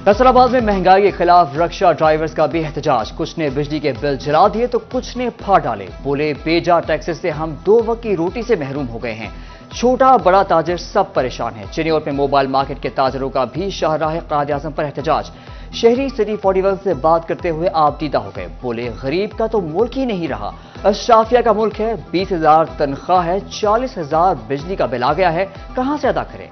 फैसलाबाद में महंगाई के खिलाफ रक्षा ड्राइवर्स का भी एहतजाज। कुछ ने बिजली के बिल जला दिए तो कुछ ने फाड़ डाले। बोले बेजा टैक्सेस से हम 2 वक्त की रोटी से महरूम हो गए हैं। छोटा बड़ा ताजिर सब परेशान है। चिन्नौर में मोबाइल मार्केट के ताजिरों का भी शाहराह कायद-ए-आज़म पर एहतजाज। शहरी सिटी 41 से बात करते हुए आप दीदा हो गए। बोले गरीब का तो मुल्क ही नहीं रहा, अशराफिया का मुल्क है। 20,000 तनख्वाह है, 40,000 बिजली का बिल आ गया है, कहां से अदा करें।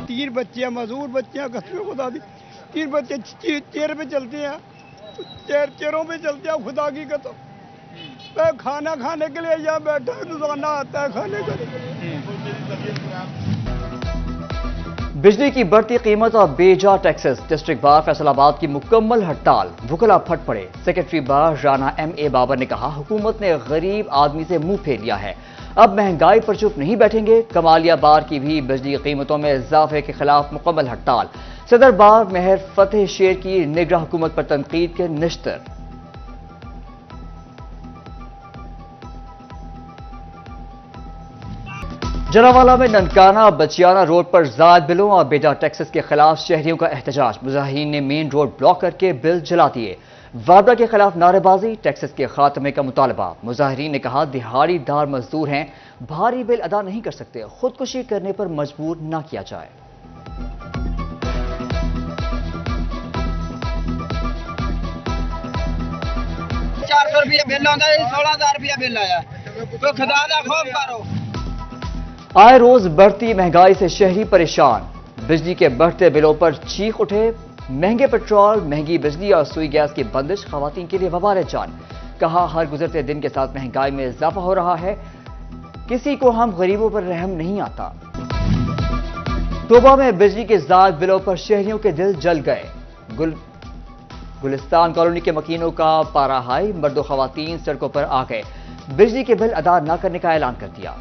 तीन बच्चियां मजदूर बच्चियां कसमें खुदा दी, 3 बच्चे चेयर पे चलते हैं, चेयरों पे चलते हैं। खुदा की कसम मैं खाना खाने के लिए यहाँ बैठा रोजाना आता है खाने के लिए। बिजली की बढ़ती कीमत और बेजा टैक्सेस। डिस्ट्रिक्ट बार फैसलाबाद की मुकम्मल हड़ताल, वुकला फट पड़े। सेक्रेटरी बार राना M.A. बाबर ने कहा हुकूमत ने गरीब आदमी से मुंह फेर लिया है, अब महंगाई पर चुप नहीं बैठेंगे। कमालिया बार की भी बिजली की कीमतों में इजाफे के खिलाफ मुकम्मल हड़ताल। सदर बार मेहर फतेह शेर की निगरान हुकूमत पर तनकीद के निश्तर। जनावाला में ननकाना बचियाना रोड पर जायद बिलों और बेजा टैक्सेस के खिलाफ शहरियों का एहतजाज। मुजाहिरीन ने मेन रोड ब्लॉक करके बिल जला दिए। वादा के खिलाफ नारेबाजी, टैक्सेस के खात्मे का मुतालबा। मुजाहिरीन ने कहा दिहाड़ीदार मजदूर हैं, भारी बिल अदा नहीं कर सकते, खुदकुशी करने पर मजबूर ना किया जाए। ₹400 बिल आता है, 16,000 बिल आया, तो खुदा दा खौफ करो। आए रोज बढ़ती महंगाई से शहरी परेशान। बिजली के बढ़ते बिलों पर चीख उठे। महंगे पेट्रोल, महंगी बिजली और सुई गैस की बंदिश खवातीन के लिए वबाल जान। कहा हर गुजरते दिन के साथ महंगाई में इजाफा हो रहा है, किसी को हम गरीबों पर रहम नहीं आता। तोबा में बिजली के जायद बिलों पर शहरियों के दिल जल गए। गुलिस्तान कॉलोनी के मकीनों का पारा हाई, मर्दो खवातीन सड़कों पर आ गए। बिजली के बिल अदा न करने का ऐलान कर दिया।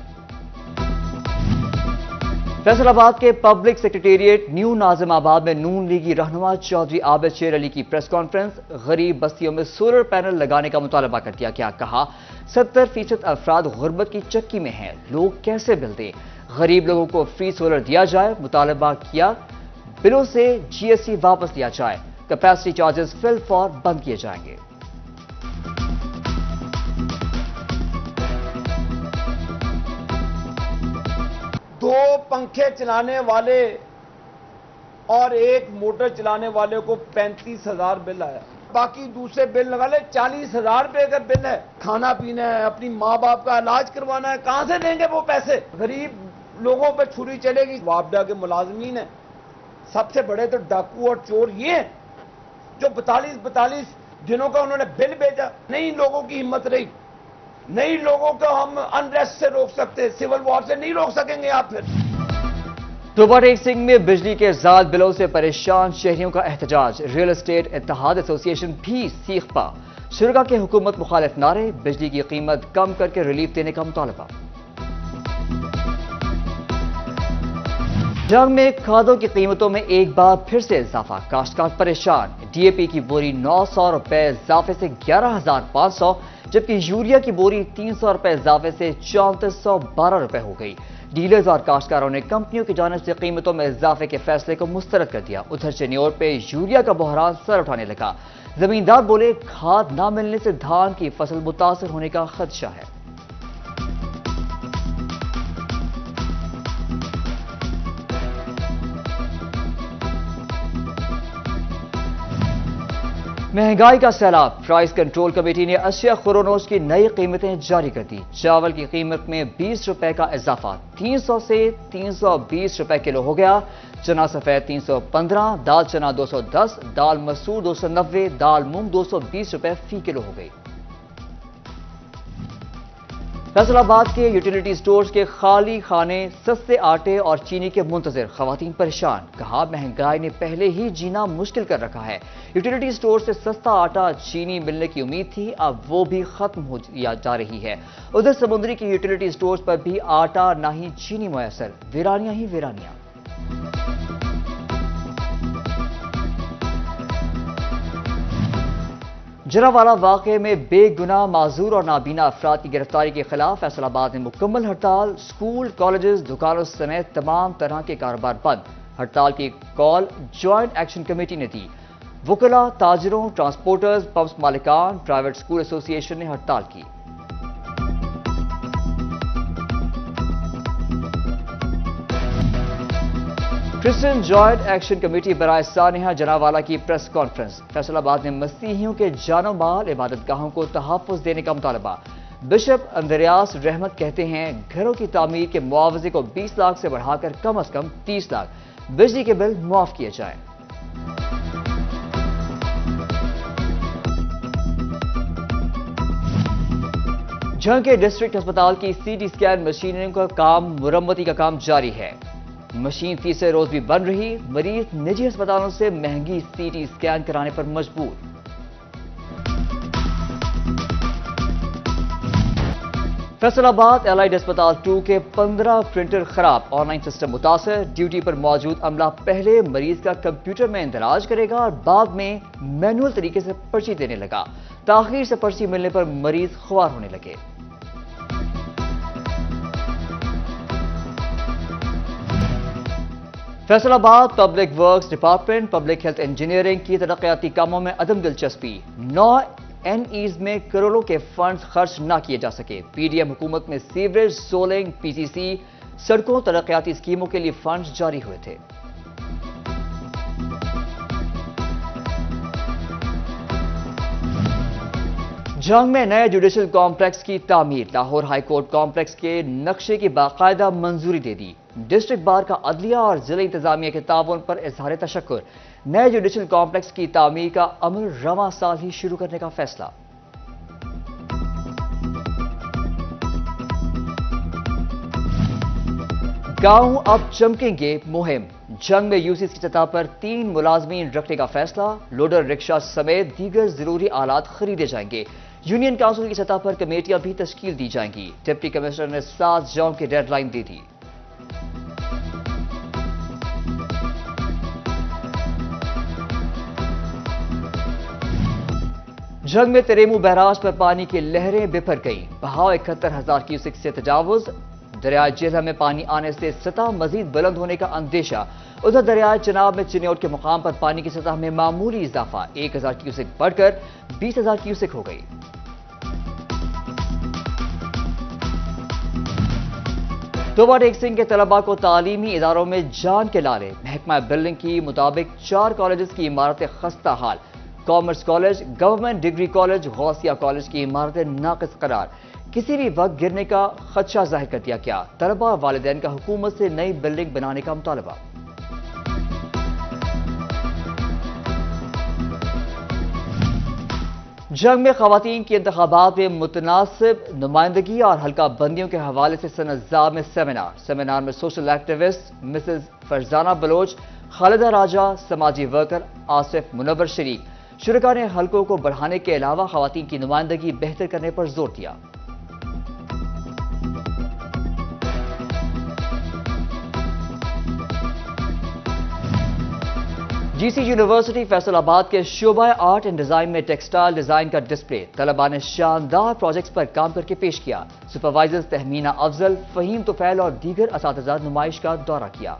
फैसलाबाद के पब्लिक सेक्रेटेरिएट न्यू नाजिमाबाद में नून लीगी रहनुमा चौधरी आबिद शेर अली की प्रेस कॉन्फ्रेंस। गरीब बस्तियों में सोलर पैनल लगाने का मुतालबा कर दिया गया। कहा 70% अफराद गुर्बत की चक्की में हैं, लोग कैसे बिल दें। गरीब लोगों को फ्री सोलर दिया जाए। मुतालबा किया बिलों से GST वापस लिया जाए। कैपेसिटी चार्जेस फिल फॉर बंद किए जाएंगे। दो पंखे चलाने वाले और एक मोटर चलाने वाले को 35,000 बिल आया। बाकी दूसरे बिल लगा ले 40,000 रुपए का बिल है। खाना पीना है, अपनी माँ बाप का इलाज करवाना है, कहां से देंगे वो पैसे। गरीब लोगों पे छुरी चलेगी। वापडा के मुलाजमीन है, सबसे बड़े तो डाकू और चोर ये हैं जो 42 दिनों का उन्होंने बिल भेजा। नहीं लोगों की हिम्मत रही, नहीं लोगों को हम अनरेस्ट से रोक सकते, सिविल वॉर से नहीं रोक सकेंगे आप। फिर तोबा टेक सिंह में बिजली के जायद बिलों से परेशान शहरियों का एहतजाज। रियल एस्टेट इत्तेहाद एसोसिएशन भी सीख पा। शुरा के हुकूमत मुखालिफ नारे। बिजली की कीमत कम करके रिलीफ देने का मुतालबा। जंग में खादों की कीमतों में एक बार फिर से इजाफा। काश्तकार परेशान। DAP की बोरी 900 रुपए इजाफे से 11,500, जबकि यूरिया की बोरी 300 रुपए इजाफे से 3412 रुपए हो गई। डीलर्स और काश्तकारों ने कंपनियों की जानिब से कीमतों में इजाफे के फैसले को मुस्तरद कर दिया। उधर चिन्नौर पे यूरिया का बहरान सर उठाने लगा। जमींदार बोले खाद न मिलने से धान की फसल मुतासर होने का खदशा है। महंगाई का सैलाब। प्राइस कंट्रोल कमेटी ने अशिया खुरोनोश की नई कीमतें जारी कर दी। चावल की कीमत में 20 रुपए का इजाफा, 300 से 320 रुपए किलो हो गया। चना सफेद 315, दाल चना 210, दाल मसूर 290, दाल मूंग 220 रुपए फी किलो हो गई। फैसलाबाद के यूटिलिटी स्टोर्स के खाली खाने, सस्ते आटे और चीनी के मुंतजिर। खवातीन परेशान। कहा महंगाई ने पहले ही जीना मुश्किल कर रखा है। यूटिलिटी स्टोर से सस्ता आटा चीनी मिलने की उम्मीद थी, अब वो भी खत्म हो जा रही है। उधर समुद्री की यूटिलिटी स्टोर्स पर भी आटा ना ही चीनी मुयसर, वीरानियां ही वीरानियां। جناوالا واقعے میں بے گناہ معذور اور نابینا افراد کی گرفتاری کے خلاف فیصل آباد میں مکمل ہڑتال، سکول، کالجز، دکانوں سمیت تمام طرح کے کاروبار بند۔ ہڑتال کی کال جوائنٹ ایکشن کمیٹی نے دی۔ وکلاء، تاجروں، ٹرانسپورٹرز، پمپس مالکان، پرائیویٹ سکول ایسوسی ایشن نے ہڑتال کی۔ کرسچن جوائنٹ ایکشن کمیٹی برائے سانحہ جناوالا کی پریس کانفرنس۔ فیصل آباد میں مسیحیوں کے جان و مال، عبادت گاہوں کو تحفظ دینے کا مطالبہ۔ بشپ اندریاس رحمت کہتے ہیں گھروں کی تعمیر کے معاوضے کو 20 لاکھ سے بڑھا کر کم از کم 30 لاکھ، بجلی کے بل معاف کیے جائیں۔ جھنگ کے ڈسٹرکٹ ہسپتال کی سی ٹی اسکین مشینوں کا کام مرمتی کا کام جاری ہے۔ مشین تیسرے روز بھی بن رہی، مریض نجی ہسپتالوں سے مہنگی سی ٹی اسکین کرانے پر مجبور۔ فیصل آباد الائیڈ ہسپتال 2 کے 15 پرنٹر خراب، آن لائن سسٹم متاثر، ڈیوٹی پر موجود عملہ پہلے مریض کا کمپیوٹر میں اندراج کرے گا اور بعد میں مینول طریقے سے پرچی دینے لگا۔ تاخیر سے پرچی ملنے پر مریض خوار ہونے لگے۔ فیصل آباد public works department public health engineering کی ترقیاتی کاموں میں عدم دلچسپی، 9 NEs میں کروڑوں کے فنڈز خرچ نہ کیے جا سکے۔ پی ڈی ایم حکومت میں سیوریج، سولنگ، پی سی سی، سڑکوں، ترقیاتی اسکیموں کے لیے فنڈز جاری ہوئے تھے۔ جھنگ میں نئے جوڈیشل کمپلیکس کی تعمیر، لاہور ہائی کورٹ کمپلیکس کے نقشے کی باقاعدہ منظوری دے دی۔ ڈسٹرکٹ بار کا عدلیہ اور ضلع انتظامیہ کے تعاون پر اظہار تشکر، نئے جوڈیشل کمپلیکس کی تعمیر کا عمل رواں سال ہی شروع کرنے کا فیصلہ۔ گاؤں اب چمکیں گے مہم، جھنگ میں یوسیز کی سطح پر 3 ملازمین رکھنے کا فیصلہ، لوڈر رکشہ سمیت دیگر ضروری آلات خریدے جائیں گے۔ یونین کونسل کی سطح پر کمیٹیاں بھی تشکیل دی جائیں گی۔ ڈپٹی کمشنر نے 7 جون کی ڈیڈ لائن دی تھی۔ جھنگ میں تریمو بیراج پر پانی کی لہریں بپھر گئیں، بہاؤ 71,000 کیوسک سے تجاوز، دریائے جیلم میں پانی آنے سے سطح مزید بلند ہونے کا اندیشہ۔ ادھر دریائے چناب میں چنیوٹ کے مقام پر پانی کی سطح میں معمولی اضافہ، 1,000 کیوسک بڑھ کر 20,000 کیوسک ہو گئی۔ توبہ ٹیک سنگھ کے طلباء کو تعلیمی اداروں میں جان کے لالے، محکمہ بلڈنگ کی مطابق 4 کالجز کی عمارتیں خستہ حال، commerce college, government degree college, Ghausia college کی عمارتیں ناقص قرار، کسی بھی وقت گرنے کا خدشہ ظاہر کر دیا گیا۔ طلباء اور والدین کا حکومت سے نئی بلڈنگ بنانے کا مطالبہ۔ جنگ میں خواتین کے انتخابات میں متناسب نمائندگی اور حلقہ بندیوں کے حوالے سے سنظام میں سیمینار میں social activist Mrs Farzana Baloch, Khalida Raja, سماجی ورکر آصف منور شریک۔ شرکاء نے حلقوں کو بڑھانے کے علاوہ خواتین کی نمائندگی بہتر کرنے پر زور دیا۔ جی سی یونیورسٹی فیصل آباد کے شعبہ آرٹ اینڈ ڈیزائن میں ٹیکسٹائل ڈیزائن کا ڈسپلے، طلباء نے شاندار پروجیکٹس پر کام کر کے پیش کیا۔ سپروائزرز تہمینہ افضل، فہیم طفیل اور دیگر اساتذہ نمائش کا دورہ کیا۔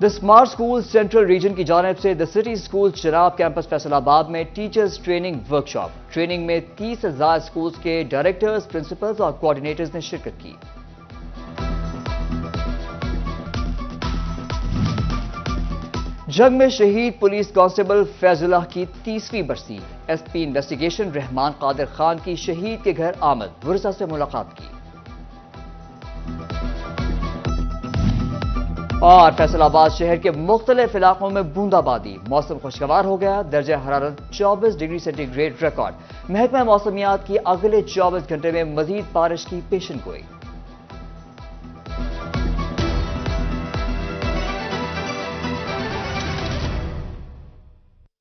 The smart school central region کی جانب سے the city school Chenab campus Faisalabad میں ٹیچرز ٹریننگ ورکشاپ، ٹریننگ میں 30 سے زائد اسکولز کے ڈائریکٹرز، پرنسپلز اور کوآرڈینیٹرز نے شرکت کی۔ جنگ میں شہید پولیس کانسٹیبل فیض اللہ کی 30ویں برسی، ایس پی انویسٹیگیشن رحمان قادر خان کی شہید کے گھر آمد، ورثاء سے ملاقات کی۔ اور فیصل آباد شہر کے مختلف علاقوں میں بوندا بادی، موسم خوشگوار ہو گیا، درجہ حرارت 24 ڈگری سینٹی گریڈ ریکارڈ۔ محکمہ موسمیات کی اگلے 24 گھنٹے میں مزید بارش کی پیشن گوئی۔